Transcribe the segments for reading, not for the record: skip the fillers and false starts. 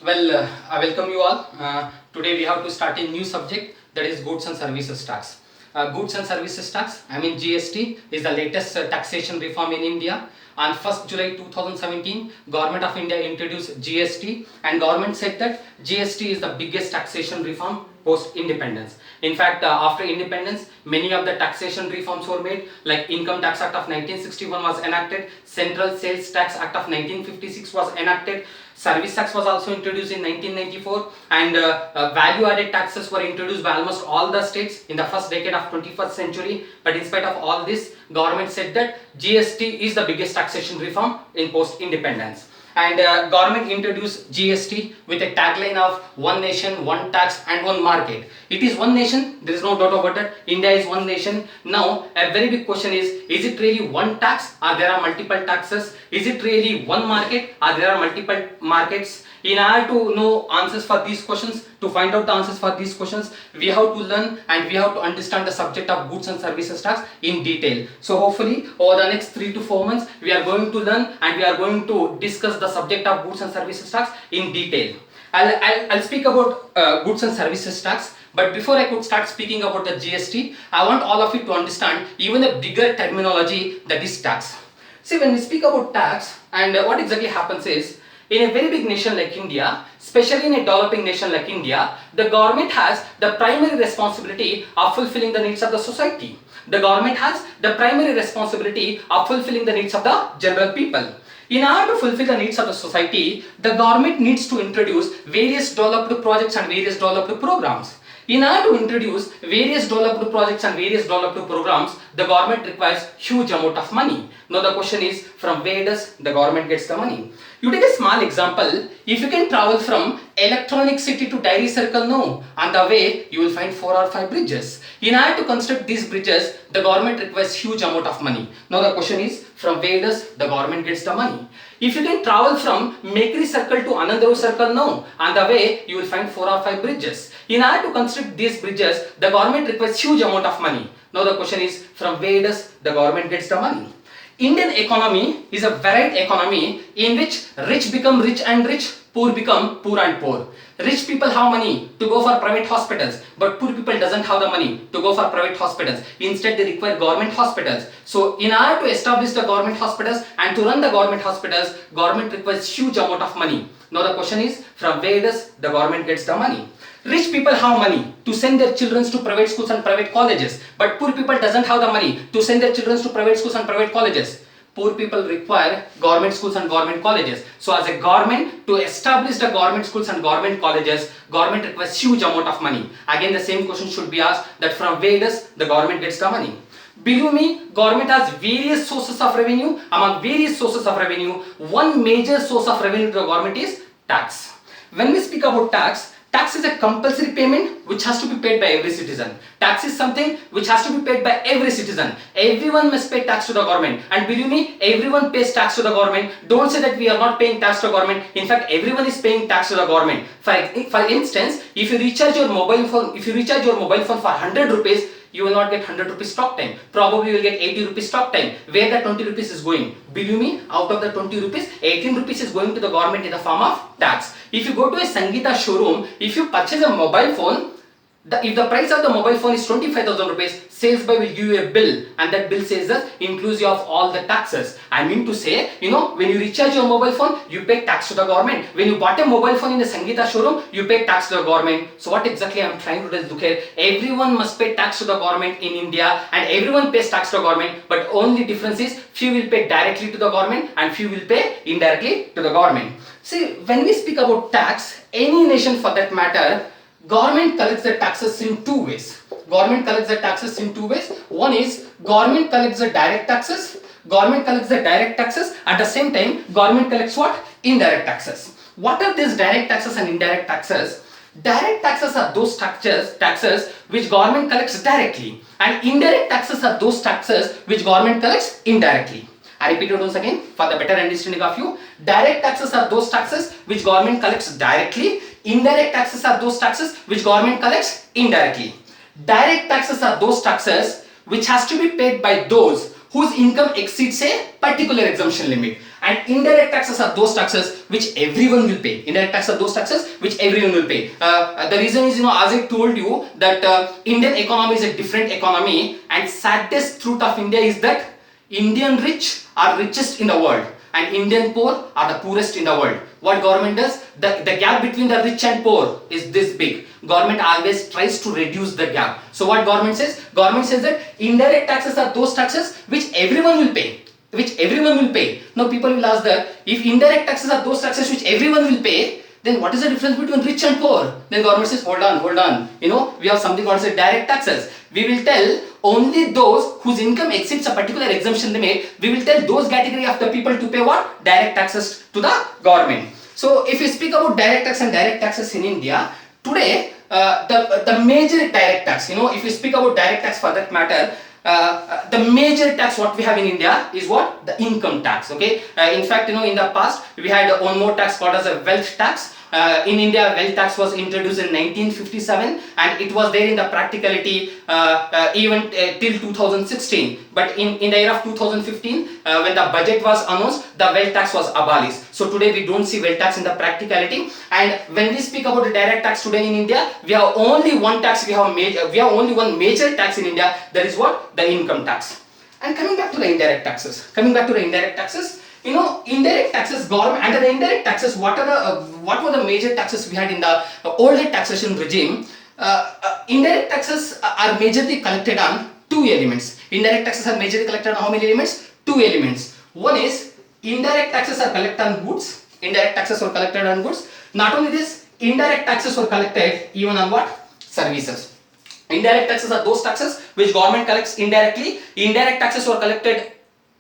I welcome you all. Today we have to start a new subject, that is goods and services tax. Goods and services tax, I mean GST, is the latest taxation reform in India. On 1st July 2017, Government of India introduced GST, and government said that GST is the biggest taxation reform post independence. In fact, after independence, many of the taxation reforms were made, like Income Tax Act of 1961 was enacted, Central Sales Tax Act of 1956 was enacted, Service tax was also introduced in 1994, and value-added taxes were introduced by almost all the states in the first decade of 21st century. But in spite of all this, government said that GST is the biggest taxation reform in post-independence. And government introduced GST with a tagline of one nation, one tax and one market. It is one nation, there is no doubt about that. India is one nation. Now a very big question is it really one tax or there are multiple taxes? Is it really one market or there are multiple markets? In order to know answers for these questions, to find out the answers for these questions, we have to learn and we have to understand the subject of goods and services tax in detail. So hopefully over the next 3 to 4 months, we are going to learn and we are going to discuss the subject of goods and services tax in detail. I'll speak about goods and services tax. But before I could start speaking about the GST, I want all of you to understand even a bigger terminology, that is tax. See, when we speak about tax, and what exactly happens is, in a very big nation like India, especially in a developing nation like India, the government has the primary responsibility of fulfilling the needs of the society. The government has the primary responsibility of fulfilling the needs of the general people. In order to fulfill the needs of the society, the government needs to introduce various developed projects and various developed programs. In order to introduce various developed projects and various developed programs, the government requires huge amount of money. Now the question is, from where does the government gets the money? You take a small example. If you can travel from Electronic City to Dairy Circle now, on the way you will find 4 or 5 bridges. In order to construct these bridges, the government requires huge amount of money. Now the question is, from where does the government gets the money? If you can travel from Makery Circle to Anandro Circle now, on the way you will find 4 or 5 bridges. In order to construct these bridges, the government requires huge amount of money. Now the question is, from where does the government gets the money? Indian economy is a varied economy in which rich become rich and rich, poor become poor and poor. Rich people have money to go for private hospitals, but poor people doesn't have the money to go for private hospitals. Instead, they require government hospitals. So in order to establish the government hospitals and to run the government hospitals, government requires huge amount of money. Now the question is, from where does the government gets the money? Rich people have money to send their children to private schools and private colleges, but poor people doesn't have the money to send their children to private schools and private colleges. Poor people require government schools and government colleges. So as a government, to establish the government schools and government colleges, government requires huge amount of money. Again, the same question should be asked, that from where does the government gets the money? Believe me, government has various sources of revenue. Among various sources of revenue, one major source of revenue to the government is tax. When we speak about tax, tax is a compulsory payment which has to be paid by every citizen. Tax is something which has to be paid by every citizen. Everyone must pay tax to the government. And believe me, everyone pays tax to the government. Don't say that we are not paying tax to the government. In fact, everyone is paying tax to the government. For instance, if you recharge your mobile phone, for 100 rupees, you will not get 100 rupees talk time. Probably you will get 80 rupees talk time. Where the 20 rupees is going? Believe me, out of the 20 rupees, 18 rupees is going to the government in the form of tax. If you go to a Sangeeta showroom, if you purchase a mobile phone, if the price of the mobile phone is 25,000 rupees, sales boy will give you a bill, and that bill says that inclusive of all the taxes. I mean to say, when you recharge your mobile phone, you pay tax to the government. When you bought a mobile phone in the Sangeeta showroom, you pay tax to the government. So what exactly I am trying to look here? Everyone must pay tax to the government in India, and everyone pays tax to the government, but only difference is few will pay directly to the government and few will pay indirectly to the government. See, when we speak about tax, any nation for that matter, government collects the taxes in 2 ways. Government collects the taxes in 2 ways. One is government collects the direct taxes. Government collects the direct taxes. At the same time, government collects what? Indirect taxes. What are these direct taxes and indirect taxes? Direct taxes are those taxes which government collects directly, and indirect taxes are those taxes which government collects indirectly. I repeat it once again for the better understanding of you. Direct taxes are those taxes which government collects directly. Indirect taxes are those taxes which government collects indirectly. Direct taxes are those taxes which has to be paid by those whose income exceeds a particular exemption limit. And indirect taxes are those taxes which everyone will pay. Indirect taxes are those taxes which everyone will pay. The reason is, as I told you, that Indian economy is a different economy, and saddest truth of India is that Indian rich are richest in the world and Indian poor are the poorest in the world. What government does? The gap between the rich and poor is this big. Government always tries to reduce the gap. So what government says? Government says that indirect taxes are those taxes which everyone will pay. Which everyone will pay. Now people will ask that if indirect taxes are those taxes which everyone will pay, then what is the difference between rich and poor? Then government says, hold on. We have something called direct taxes. We will tell only those whose income exceeds a particular exemption limit. We will tell those category of the people to pay what? Direct taxes to the government. So if we speak about direct tax and direct taxes in India, today the major direct tax, if we speak about direct tax for that matter, the major tax what we have in India is what? The income tax. Okay. In fact, in the past we had one more tax called as a wealth tax. In India, wealth tax was introduced in 1957 and it was there in the practicality even till 2016. But in the year of 2015, when the budget was announced, the wealth tax was abolished. So today we don't see wealth tax in the practicality. And when we speak about the direct tax today in India, we have only one tax. We have only one major tax in India. That is what? The income tax. And coming back to the indirect taxes. Indirect taxes, government under the indirect taxes, what were the major taxes we had in the older taxation regime? Indirect taxes are majorly collected on two elements. Indirect taxes are majorly collected on how many elements? Two elements. One is indirect taxes are collected on goods. Indirect taxes were collected on goods. Not only this, indirect taxes were collected even on what? Services. Indirect taxes are those taxes which government collects indirectly. Indirect taxes were collected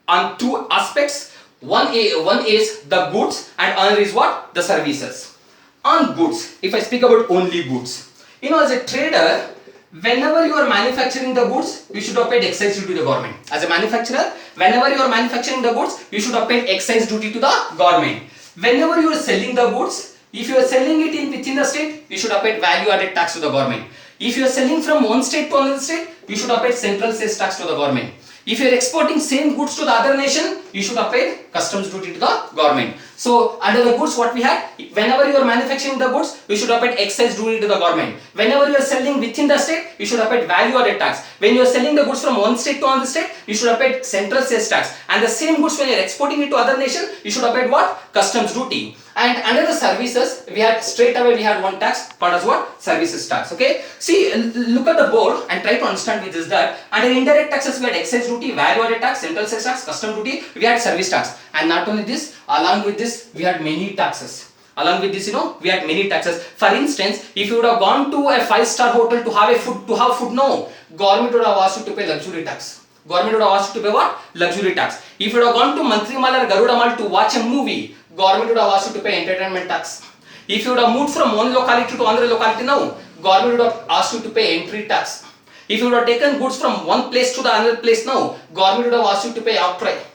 on two aspects. One is the goods and another is what? The services. On goods, if I speak about only goods, as a trader, whenever you are manufacturing the goods, you should have paid excise duty to the government. As a manufacturer, whenever you are manufacturing the goods, you should have paid excise duty to the government. Whenever you are selling the goods, if you are selling it within the state, you should have paid value added tax to the government. If you are selling from one state to another state, you should have paid central sales tax to the government. If you are exporting same goods to the other nation, you should have paid customs duty to the government. So under the goods what we had, whenever you are manufacturing the goods, you should have paid excise duty to the government. Whenever you are selling within the state, you should have paid value added tax. When you are selling the goods from one state to another state, you should have paid central sales tax. And the same goods when you are exporting it to other nation, you should have paid what? Customs duty. And under the services, we had one tax called as what? Services tax. Okay. See, look at the board and try to understand with this that under indirect taxes we had excise duty, value added tax, central sales tax, custom duty, we had service tax. And not only this, along with this, we had many taxes. Along with this, we had many taxes. For instance, if you would have gone to a 5-star hotel to have food, no, government would have asked you to pay luxury tax. Government would have asked you to pay what? Luxury tax. If you would have gone to Mantri Mall or Garuda Mall to watch a movie, government would have asked you to pay entertainment tax. If you would have moved from one locality to another locality, no, government would have asked you to pay entry tax. If you would have taken goods from one place to the other place, no, government would have asked you to pay outright.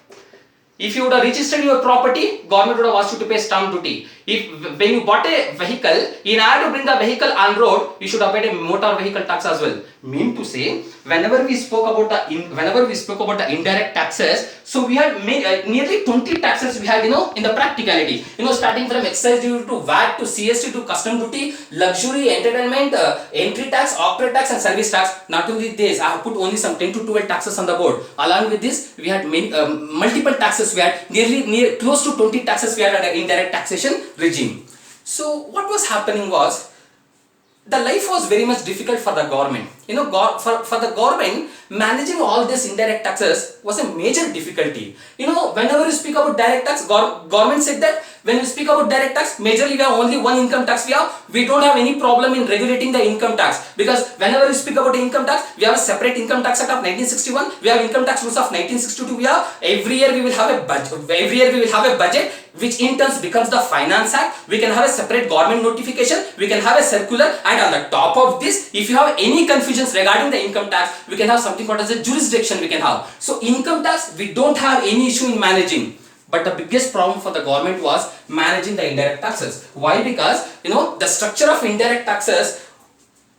If you would have registered your property, government would have asked you to pay stamp duty. When you bought a vehicle, in order to bring the vehicle on road, you should have paid a motor vehicle tax as well. Mean to say, whenever we spoke about the indirect taxes, so we had nearly 20 taxes we had, in the practicality. Starting from excise duty to VAT to CST to custom duty, luxury, entertainment, entry tax, octroi tax, and service tax. Not only this, I have put only some 10 to 12 taxes on the board. Along with this, we had many multiple taxes. We had close to 20 taxes we had under indirect taxation regime. So what was happening was, the life was very much difficult for the government. For the government, managing all these indirect taxes was a major difficulty. Whenever you speak about direct tax, government said that when you speak about direct tax, majorly we have only one income tax we don't have any problem in regulating the income tax, because whenever you speak about income tax, we have a separate income tax act of 1961, we have income tax rules of 1962, we have every year we will have a budget, which in turn becomes the finance act. We can have a separate government notification, we can have a circular, and on the top of this, if you have any confusions regarding the income tax, we can have something called as a jurisdiction we can have. So income tax, we don't have any issue in managing. But the biggest problem for the government was managing the indirect taxes. Why? Because, the structure of indirect taxes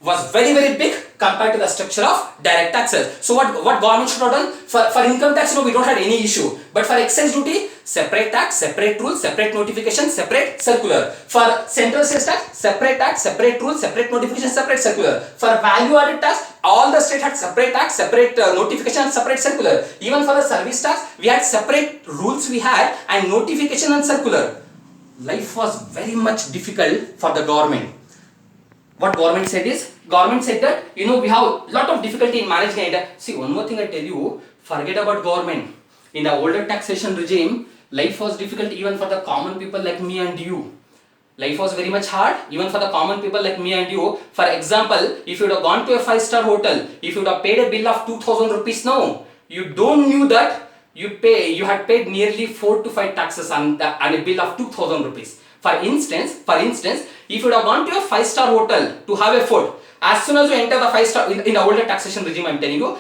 was very big compared to the structure of direct taxes. So what government should have done? For income tax, we don't have any issue. But for excise duty, separate tax, separate rules, separate notification, separate circular. For central sales tax, separate rules, separate notification, separate circular. For value added tax, all the state had separate tax, separate notification, separate circular. Even for the service tax, we had separate rules and notification and circular. Life was very much difficult for the government. What government said that we have lot of difficulty in managing it. See, one more thing I tell you, forget about government. In the older taxation regime, life was difficult even for the common people like me and you. Life was very much hard even for the common people like me and you. For example, if you would have gone to a 5-star hotel, if you would have paid a bill of 2000 rupees now, you don't knew that you had paid nearly 4 to 5 taxes on a bill of 2000 rupees. For instance, if you would have gone to a 5-star hotel to have a food, as soon as you enter the 5-star, in the older taxation regime, I'm telling you,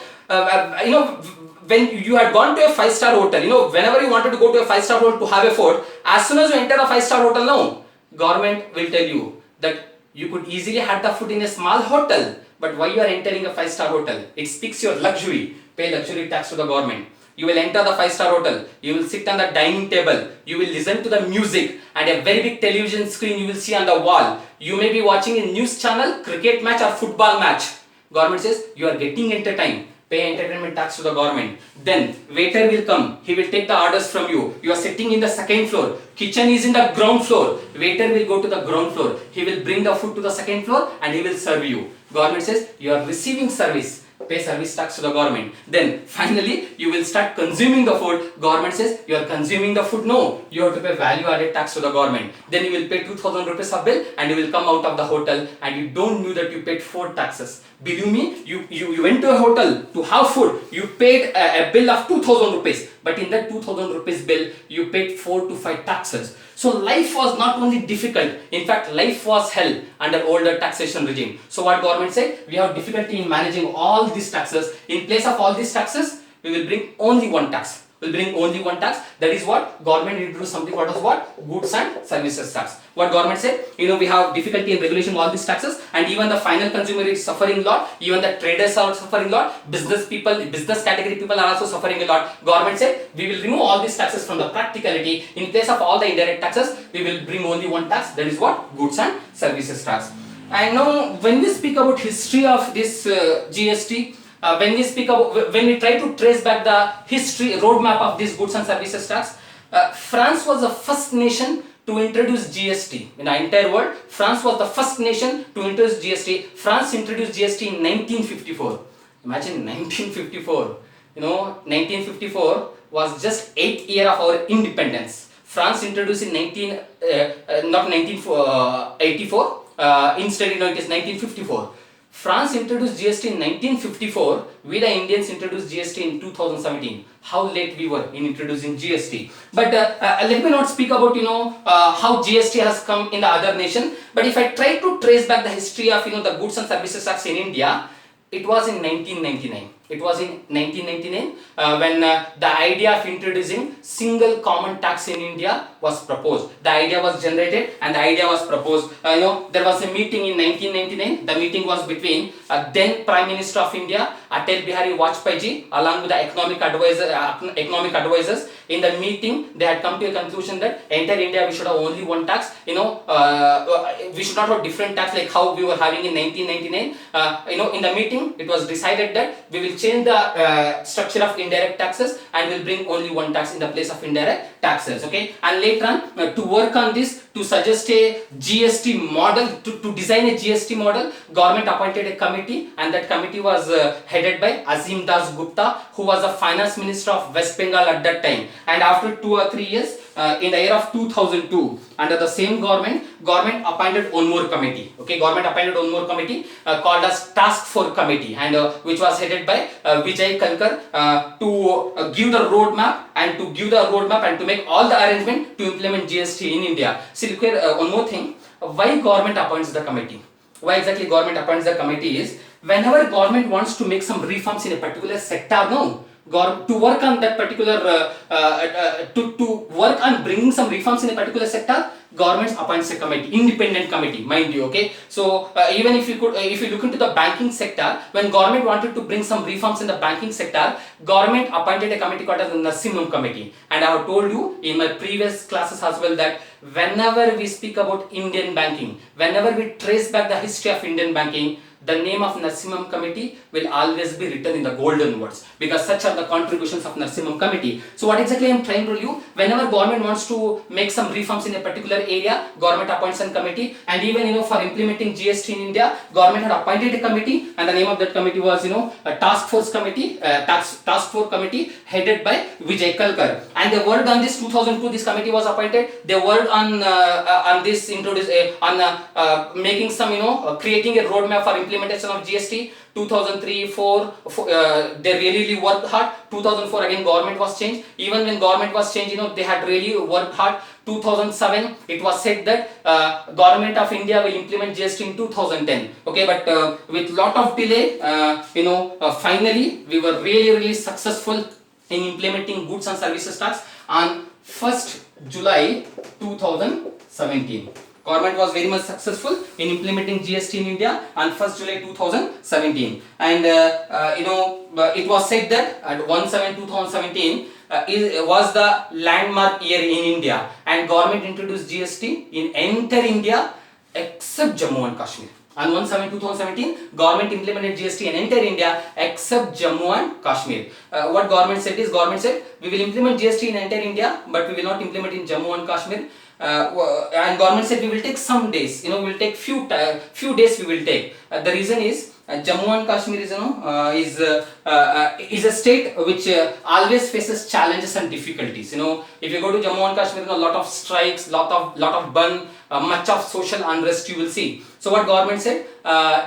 when you had gone to a 5-star hotel, whenever you wanted to go to a 5-star hotel to have a food, as soon as you enter the 5-star hotel now, government will tell you that you could easily have the food in a small hotel, but why you are entering a 5-star hotel? It speaks your luxury. Pay luxury tax to the government. You will enter the 5-star hotel, you will sit on the dining table, you will listen to the music, and a very big television screen you will see on the wall. You may be watching a news channel, cricket match or football match. Government says you are getting entertained. Pay entertainment tax to the government. Then waiter will come, he will take the orders from you. You are sitting in the 2nd floor, kitchen is in the ground floor. Waiter will go to the ground floor, he will bring the food to the 2nd floor and he will serve you. Government says you are receiving service. Pay service tax to the government. Then finally you will start consuming the food. Government says you are consuming the food. No, you have to pay value added tax to the government. Then you will pay 2000 rupees of bill and you will come out of the hotel and you don't know that you paid 4 taxes. Believe me, you went to a hotel to have food, you paid a bill of 2000 rupees, but in that 2000 rupees bill you paid 4 to 5 taxes. So life was not only difficult, in fact life was hell under older taxation regime. So what government said, we have difficulty in managing all these taxes. In place of all these taxes, we will bring only one tax. That is what government introduced something what was what? Goods and services tax. What government said, we have difficulty in regulating all these taxes, and even the final consumer is suffering a lot, even the traders are suffering a lot, business category people are also suffering a lot. Government said, we will remove all these taxes from the practicality. In place of all the indirect taxes, we will bring only one tax, that is what? Goods and services tax. And now when we speak about history of this GST, when we try to trace back the history roadmap of this goods and services tax, France was the first nation to introduce GST in the entire world. France was the first nation to introduce GST. France introduced GST in 1954. Imagine 1954. 1954 was just 8th year of our independence. France introduced in 1984. Instead, it is 1954. France introduced GST in 1954. We the Indians introduced GST in 2017. How late we were in introducing GST. But let me not speak about how GST has come in the other nation. But if I try to trace back the history of the goods and services tax in India, it was in 1999. It was in 1999 when the idea of introducing single common tax in India was proposed. The idea was generated and the idea was proposed. There was a meeting in 1999. The meeting was between then Prime Minister of India, Atal Bihari Vajpayee ji, along with the economic advisors. In the meeting, they had come to a conclusion that entire India we should have only one tax. We should not have different tax like how we were having in 1999. In the meeting, it was decided that we will change the structure of indirect taxes and will bring only one tax in the place of indirect taxes. Okay, and later on to work on this, to suggest a GST model, to design a GST model, government appointed a committee, and that committee was headed by Azim Das Gupta, who was the finance minister of West Bengal at that time. And after 2 or 3 years, in the year of 2002, under the same government appointed one more committee. Okay, government appointed one more committee called as Task Force Committee, and which was headed by Vijay Kalkar to give the roadmap and to make all the arrangement to implement GST in India. See, look here, one more thing. Why government appoints the committee? Why exactly government appoints the committee is, whenever government wants to make some reforms in a particular sector, to work on that particular to work on bringing some reforms in a particular sector, government appoints a committee, independent committee, mind you, okay. So even if you look into the banking sector, when government wanted to bring some reforms in the banking sector, government appointed a committee called as the Narsimham committee. And I have told you in my previous classes as well that whenever we speak about Indian banking, whenever we trace back the history of Indian banking, the name of Narsimham committee will always be written in the golden words, because such are the contributions of Narsimham committee. So what exactly I am trying to tell you, whenever government wants to make some reforms in a particular area, government appoints a committee. And even for implementing GST in India, government had appointed a committee, and the name of that committee was a task force committee, task force committee headed by Vijay Kalkar. And they worked on this 2002. This committee was appointed. They worked on this making some creating a roadmap for implementation of GST. 2003-4 they really worked hard. 2004 again government was changed. Even when government was changed, they had really worked hard. 2007 it was said that government of India will implement GST in 2010. Okay, but with lot of delay, finally we were really successful in implementing goods and services tax on 1st July 2017. Government was very much successful in implementing GST in India on 1st July 2017. And it was said that at 1/7/2017 was the landmark year in India, and government introduced GST in entire India except Jammu and Kashmir. On 1/7/2017, government implemented GST in entire India except Jammu and Kashmir. What government said is, we will implement GST in entire India, but we will not implement in Jammu and Kashmir. And government said we will take some days. We will take few days. We will take. The reason is Jammu and Kashmir is a state which always faces challenges and difficulties. If you go to Jammu and Kashmir, a lot of strikes, lot of burn, much of social unrest you will see. So what government said,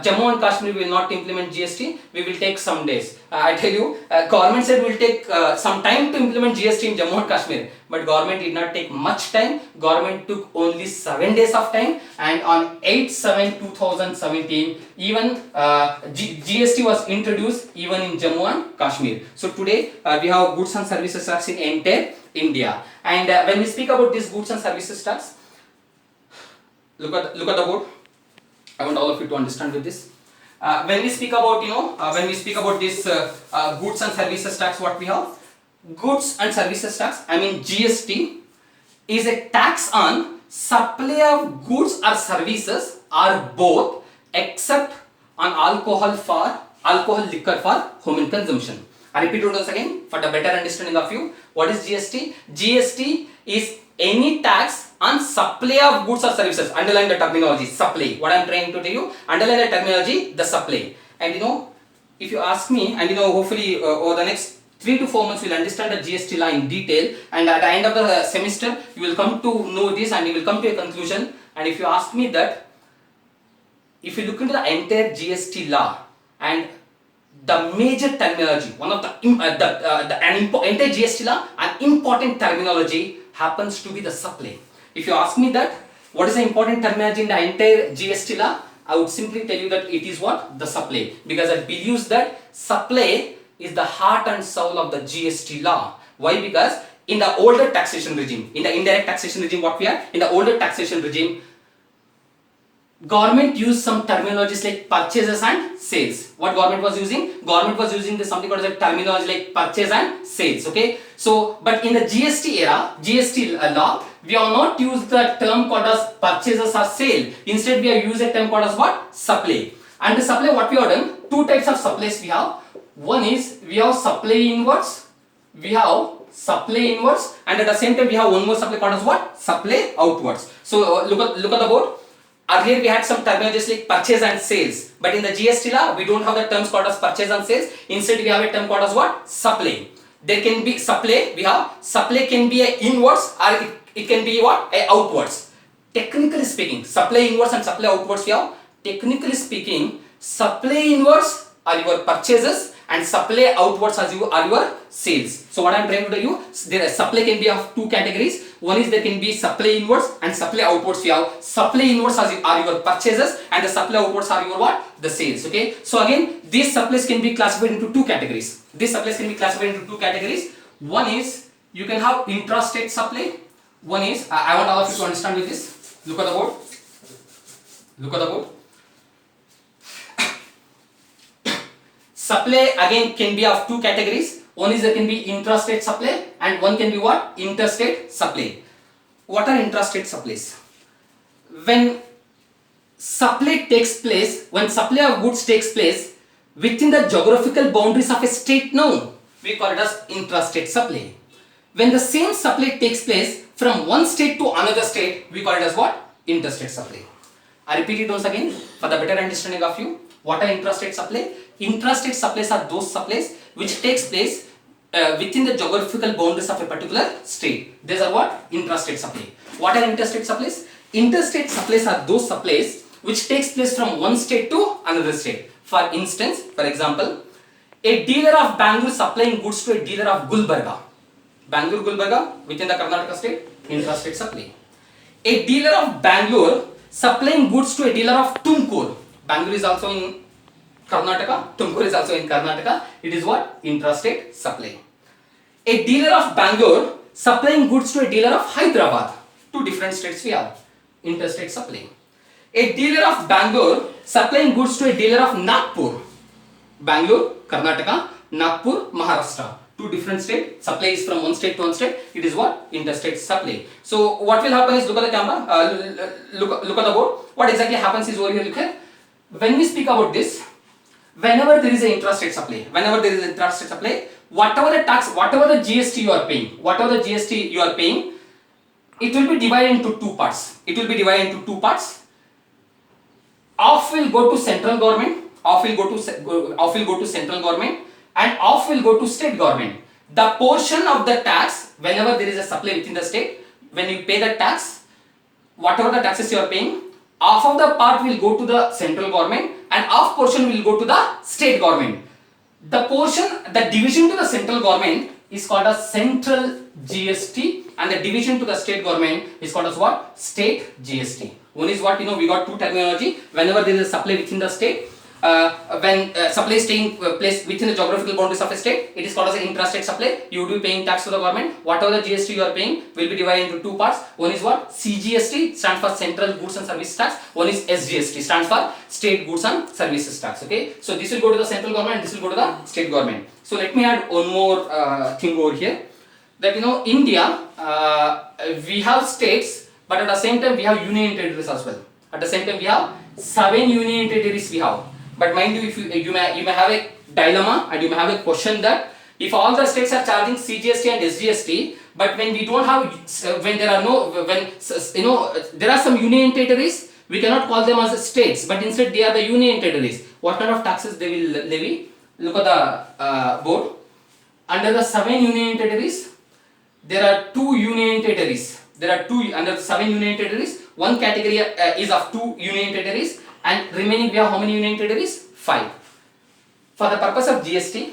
Jammu and Kashmir will not implement GST, we will take some days. I tell you, government said we will take some time to implement GST in Jammu and Kashmir, but government did not take much time. Government took only 7 days of time, and on 8/7/2017 even GST was introduced even in Jammu and Kashmir. So today we have goods and services tax in entire India. And when we speak about this goods and services tax, look at the board. I want all of you to understand with this. When we speak about this goods and services tax, what we have? Goods and services tax, I mean GST, is a tax on supply of goods or services or both, except on alcohol liquor for human consumption. I repeat it once again for the better understanding of you. What is GST? GST is any tax on supply of goods or services. Underline the terminology, supply. What I am trying to tell you, underline the terminology, the supply. And if you ask me, and hopefully over the next 3 to 4 months we will understand the GST law in detail, and at the end of the semester you will come to know this and you will come to a conclusion. And if you ask me that, if you look into the entire GST law and the major terminology, one of the entire GST law, an important terminology happens to be the supply. If you ask me that, what is the important terminology in the entire GST law, I would simply tell you that it is what? The supply. Because I believe that supply is the heart and soul of the GST law. Why? Because in the older taxation regime, in the indirect taxation regime, what we are? In the older taxation regime, government used some terminologies like purchases and sales. What government was using? Government was using something called as terminology like purchase and sales. Okay. So, but in the GST era, GST law, we have not used the term called as purchases or sale. Instead, we have used a term called as what? Supply. And the supply, what we have done? Two types of supplies we have. One is we have supply inwards. We have supply inwards, and at the same time we have one more supply called as what? Supply outwards. So look at the board. Earlier we had some terminologies like purchase and sales, but in the GST law we don't have the terms called as purchase and sales. Instead we have a term called as what? Supply. There can be supply. We have supply can be a inwards or it can be what? A outwards. Technically speaking, supply inwards and supply outwards we have. Technically speaking, supply inwards are your purchases and supply outwards are your sales. So what I am trying to tell you, there supply can be of two categories. One is there can be supply inwards and supply outwards. We have supply inwards are your purchases and the supply outwards are your what? The sales. Okay. So again, these supplies can be classified into two categories. One is you can have intrastate supply. One is I want all of you to understand with this. Look at the board. Look at the board. Supply again can be of two categories. One is there can be intrastate supply and one can be what? Interstate supply. What are intrastate supplies? When supply takes place, when supply of goods takes place within the geographical boundaries of a state, no, we call it as intrastate supply. When the same supply takes place from one state to another state, we call it as what? Interstate supply. I repeat it once again for the better understanding of you. What are intrastate supply? Intrastate supplies are those supplies which takes place within the geographical boundaries of a particular state. These are what? Intrastate supply. What are interstate supplies? Interstate supplies are those supplies which takes place from one state to another state. For instance, for example, a dealer of Bangalore supplying goods to a dealer of Gulbarga. Bangalore, Gulbarga within the Karnataka state, intrastate supply. A dealer of Bangalore supplying goods to a dealer of Tumkur. Bangalore is also in Karnataka, Tumkur is also in Karnataka. It is what? Intrastate supply. A dealer of Bangalore supplying goods to a dealer of Hyderabad. Two different states we have. Interstate supply. A dealer of Bangalore supplying goods to a dealer of Nagpur. Bangalore, Karnataka, Nagpur, Maharashtra. Two different states. Supply is from one state to one state. It is what? Interstate supply. So what will happen is, look at the camera, look at the board. What exactly happens is over here, look here. When we speak about this, whenever there is an intrastate supply, whatever the tax, whatever the GST you are paying, it will be divided into two parts. Half will go to central government, half will go to central government, and half will go to state government. The portion of the tax, whenever there is a supply within the state, when you pay the tax, whatever the taxes you are paying, half of the part will go to the central government and half portion will go to the state government. The division to the central government is called as central GST and the division to the state government is called as what? State GST. One is what, we got two terminology. Whenever there is a supply within the state, when supply is taking place within the geographical boundaries of a state, it is called as an intrastate supply. You would be paying tax to the government. Whatever the GST you are paying will be divided into two parts. One is what? CGST, stands for Central Goods and Services Tax. One is SGST, stands for State Goods and Services Tax. Okay, so this will go to the central government and this will go to the state government. So let me add one more thing over here. That India, we have states, but at the same time we have union territories as well. At the same time we have 7 union territories we have. But mind you, if you may have a dilemma and you may have a question that if all the states are charging CGST and SGST, but when we don't have, there are some union territories, we cannot call them as states, but instead they are the union territories. What kind of taxes they will levy? Look at the board. Under the 7 union territories, there are 2 union territories. Under the 7 union territories, one category is of 2 union territories. And remaining we have how many union territories? 5. For the purpose of GST,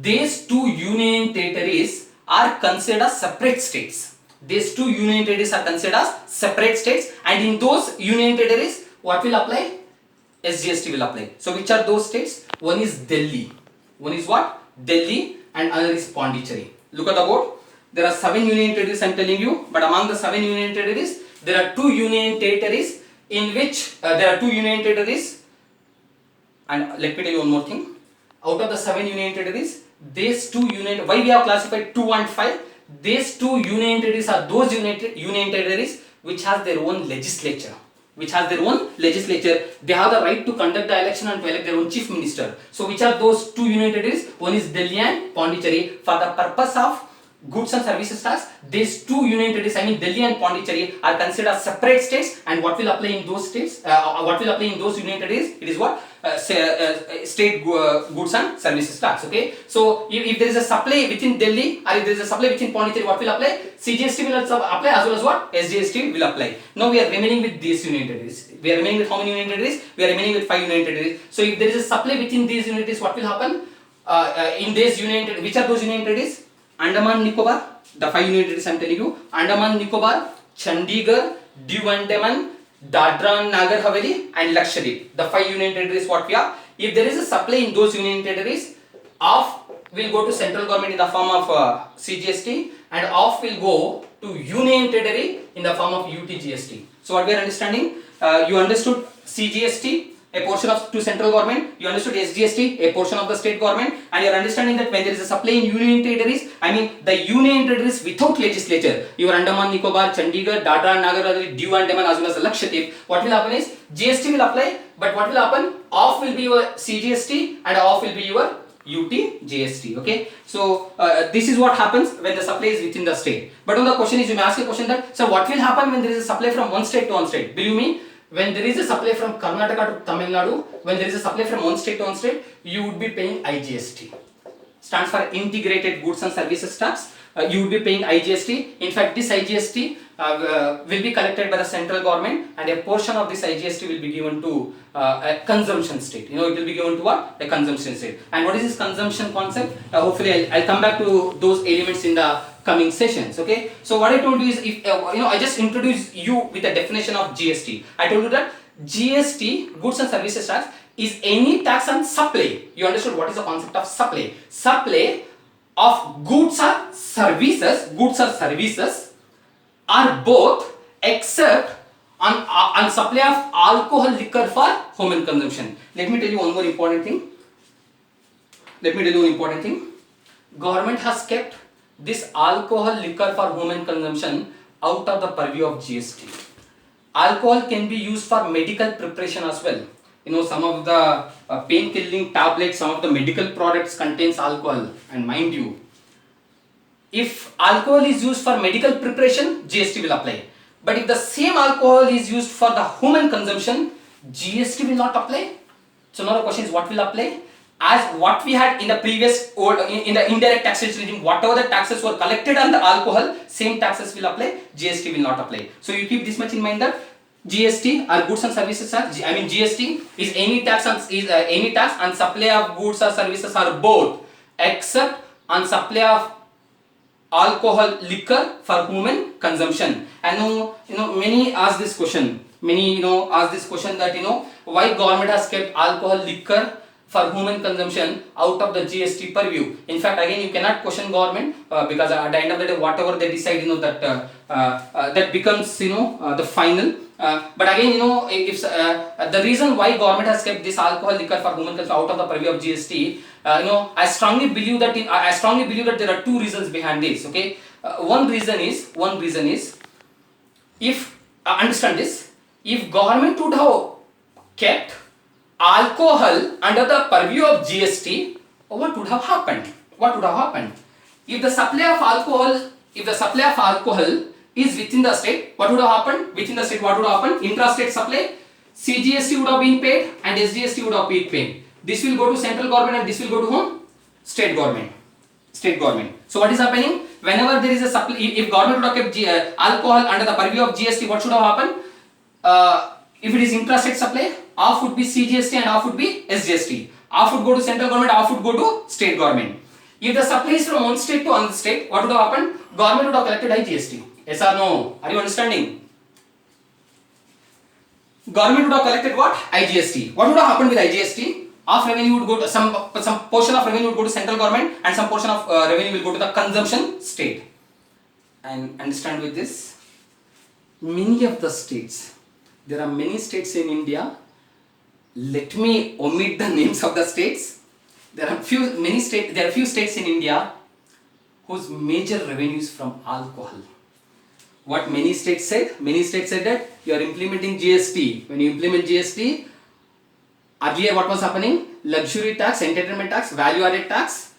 these 2 union territories are considered as separate states. These 2 union territories are considered as separate states, and in those union territories, what will apply? SGST will apply. So which are those states? One is Delhi. One is what? Delhi, and another is Pondicherry. Look at the board. There are 7 union territories I am telling you, but among the 7 union territories, there are 2 union territories in which and let me tell you one more thing. Out of the 7 union territories, these 2 union, why we have classified 2 and 5, these 2 union territories are those union territories which has their own legislature. They have the right to conduct the election and to elect their own chief minister. So which are those 2 union territories? One is Delhi and Pondicherry. For the purpose of goods and services tax, these 2 union territories, I mean Delhi and Pondicherry, are considered as separate states, and what will apply in those states? Union territories? It is what? State goods and services tax. Okay. So if there is a supply within Delhi or if there is a supply within Pondicherry, what will apply? CGST will also apply as well as what? SGST will apply. Now we are remaining with these union territories. We are remaining with how many union territories? We are remaining with 5 union territories. So if there is a supply within these union territories, what will happen? In these union territories, which are those union territories? Andaman Nicobar, the 5 union territories I am telling you. Andaman Nicobar, Chandigarh, Diu Andaman, Dadra and Nagar Haveli, and Lakshadweep. The 5 union territories what we have. If there is a supply in those union territories, half will go to central government in the form of CGST and half will go to union territory in the form of UTGST. So what we are understanding, you understood CGST, a portion of to central government, you understood SGST, a portion of the state government, and you are understanding that when there is a supply in union territories, I mean the union territories without legislature, your Andaman Nicobar, Chandigarh, Dadra, Nagar Haveli, Diu Andaman as well as Lakshadweep, what will happen is GST will apply, but what will happen, off will be your CGST and off will be your UT GST. Okay, so this is what happens when the supply is within the state. But now the question is, you may ask a question that, sir, what will happen when there is a supply from one state to one state? Believe me, when there is a supply from Karnataka to Tamil Nadu, when there is a supply from one state to one state, you would be paying IGST. Stands for Integrated Goods and Services Tax. You would be paying IGST. In fact, this IGST will be collected by the central government, and a portion of this IGST will be given to a consumption state. You know, it will be given to what? A consumption state. And what is this consumption concept? Hopefully, I'll come back to those elements in the coming sessions. Okay, so what I told you is, if I just introduced you with the definition of GST. I told you that GST, Goods and Services Tax, is any tax on supply. You understood what is the concept of supply? Supply of goods or services are both, except on supply of alcohol, liquor for home consumption. Let me tell you one more important thing. Government has kept this alcohol, liquor for home consumption out of the purview of GST. Alcohol can be used for medical preparation as well. You know, some of the pain killing tablets, some of the medical products contains alcohol, and mind you, if alcohol is used for medical preparation, GST will apply. But if the same alcohol is used for the human consumption, GST will not apply. So now the question is, what will apply? As what we had in the previous in the indirect taxation regime, whatever the taxes were collected on the alcohol, same taxes will apply, GST will not apply. So you keep this much in mind, that GST or goods and services tax, GST is any tax on supply of goods or services are both, except on supply of alcohol, liquor for human consumption. And many ask this question. That why government has kept alcohol, liquor for human consumption out of the GST purview. In fact, again, you cannot question government because at the end of the day, whatever they decide, that becomes the final. But again, if the reason why government has kept this alcohol, liquor for human consumption out of the purview of GST, I strongly believe that there are two reasons behind this. Okay, one reason is if understand this, if government would have kept alcohol under the purview of GST, what would have happened? If the supply of alcohol is within the state, what would have happened? Intrastate supply, CGST would have been paid and SGST would have been paid. This will go to central government and this will go to whom? State government. So what is happening? Whenever there is a supply, if government would have kept alcohol under the purview of GST, what should have happened? If it is intrastate supply, half would be CGST and half would be SGST. Half would go to central government, half would go to state government. If the supply is from one state to another state, what would have happened? Government would have collected IGST. Yes or no? Are you understanding? Government would have collected what? IGST. What would have happened with IGST? Half revenue would go to some portion of revenue would go to central government and some portion of revenue will go to the consumption state. And understand with this, many of the states, there are many states in India. Let me omit the names of the states. There are few states in India whose major revenue is from alcohol. What many states said? Many states said that you are implementing GST. When you implement GST, earlier what was happening? Luxury tax, entertainment tax, value added tax.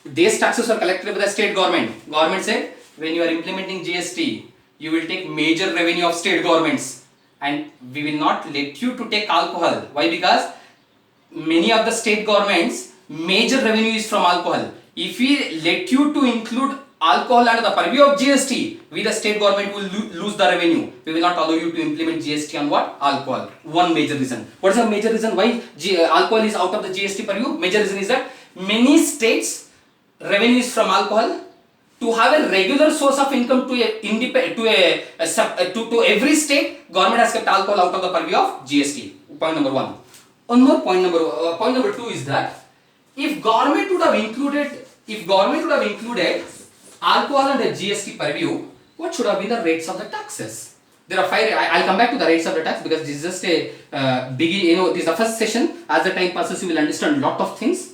These taxes were collected by the state government. Government said, when you are implementing GST, you will take major revenue of state governments. And we will not let you to take alcohol. Why? Because many of the state governments, major revenue is from alcohol. If we let you to include alcohol under the purview of GST, we the state government will lose the revenue. We will not allow you to implement GST on what? Alcohol. One major reason. What is the major reason why alcohol is out of the GST purview? Major reason is that many states revenue is from alcohol. To have a regular source of income to every state, government has kept alcohol out of the purview of GST. Point number one. One more point number two is that if government would have included alcohol under GST purview, what should have been the rates of the taxes? There are five. I'll come back to the rates of the tax because this is just a biggie. This is the first session. As the time passes, you will understand a lot of things.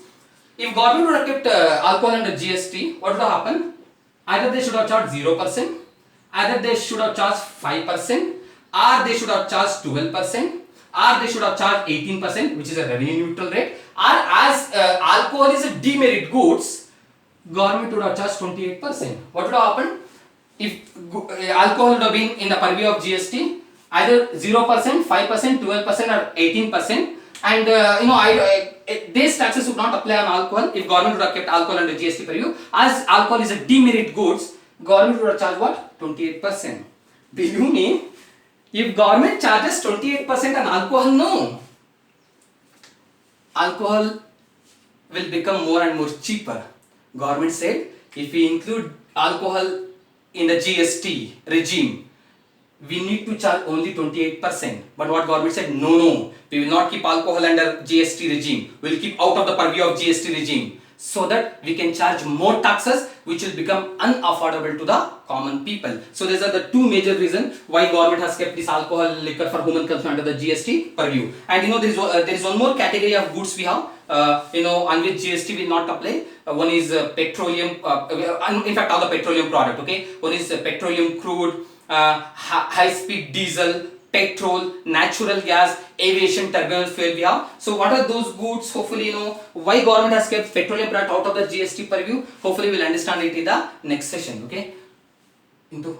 If government would have kept alcohol under GST, what would have happened? Either they should have charged 0%, either they should have charged 5%, or they should have charged 12%, or they should have charged 18%, which is a revenue neutral rate, or as alcohol is a demerit goods, government would have charged 28%. What would have happened? If alcohol would have been in the purview of GST, either 0%, 5%, 12% or 18%, and these taxes would not apply on alcohol if government would have kept alcohol under GST purview. As alcohol is a demerit goods, government would have charged what? 28%. Believe me, if government charges 28% on alcohol, no. Alcohol will become more and more cheaper. Government said if we include alcohol in the GST regime, we need to charge only 28%. But what government said, no, we will not keep alcohol under GST regime. We will keep out of the purview of GST regime so that we can charge more taxes which will become unaffordable to the common people. So these are the two major reasons why government has kept this alcohol liquor for human consumption under the GST purview. And there is one more category of goods we have on which GST will not apply. One is petroleum, in fact all the petroleum product, okay. One is petroleum crude, high speed diesel, petrol, natural gas, aviation turbulent fuel we have. So what are those goods? Hopefully why government has kept petroleum product out of the GST purview. Hopefully we'll understand it in the next session, okay. Into